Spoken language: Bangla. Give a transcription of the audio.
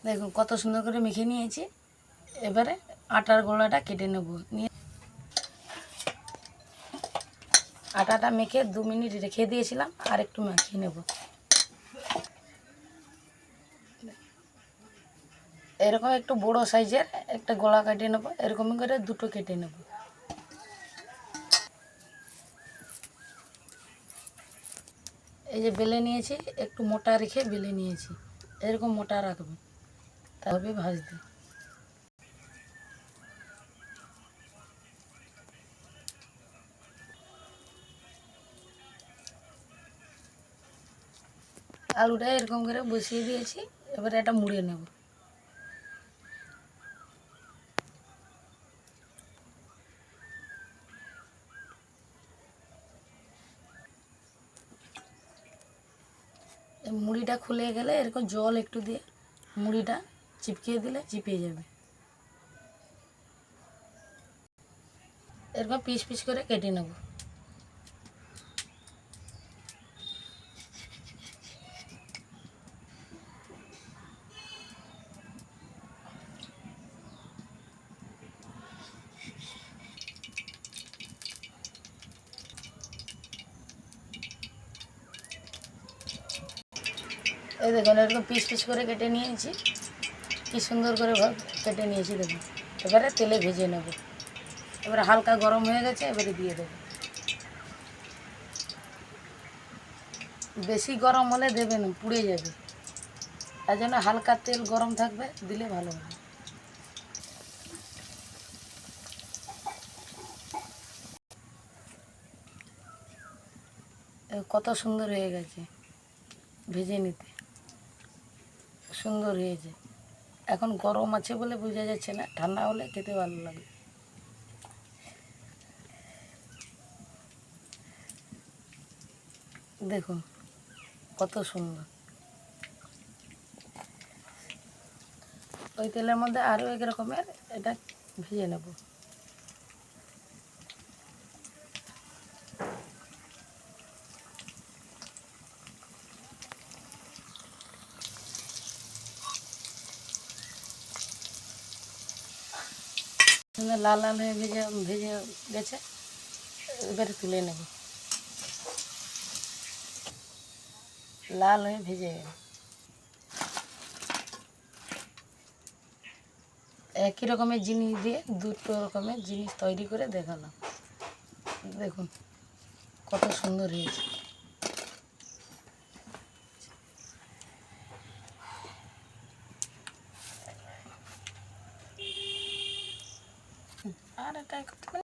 দেখুন কত সুন্দর করে মেখে নিয়েছি। এবারে আটার গোলাটা কেটে নেব। নিয়ে আটাটা মেখে 2 মিনিট রেখে দিয়েছিলাম, আর একটু মাখিয়ে নেব। এরকম একটু বড় সাইজের একটা গোলা কেটে নেব, এরকম করে দুটো কেটে নেব। এই যে বেলে নিয়েছি, একটু মোটা রেখে বেলে নিয়েছি, এরকম মোটা রাখবে, তবে ভাজতে। আলুটা এরকম করে বসিয়ে দিয়েছি, এবারে এটা মুড়ে নেব। মুড়িটা খুলে গেলে এরকম জল একটু দিয়ে মুড়িটা চিপকিয়ে দিলে চিপে যাবে। এরকম পিস পিস করে কেটে নেব। এই দেখুন এরকম পিস পিস করে কেটে নিয়েছি, কি সুন্দর করে কেটে নিয়েছি দেখুন। এবারে তেলে ভেজে নেব। এবারে হালকা গরম হয়ে গেছে, এবারে দিয়ে দেবো। বেশি গরম হলে দেবেন, পুড়ে যাবে, তার জন্য হালকা তেল গরম থাকবে, দিলে ভালো হবে। কত সুন্দর হয়ে গেছে, ভেজে নিতে সুন্দর হয়েছে। এখন গরম আছে বলে বোঝা যাচ্ছে না, ঠান্ডা হলে খেতে ভালো লাগে। দেখুন কত সুন্দর। ওই তেলের মধ্যে আরও এক রকমের এটা ভেজে নেব। লাল লাল হয়ে ভেজে ভেজে গেছে, এবারে তুলে নেব। লাল হয়ে ভেজে গেল। একই রকমের জিনিস দিয়ে দুটো রকমের জিনিস তৈরি করে দেখালাম। দেখুন কত সুন্দর হয়েছে। আর এটা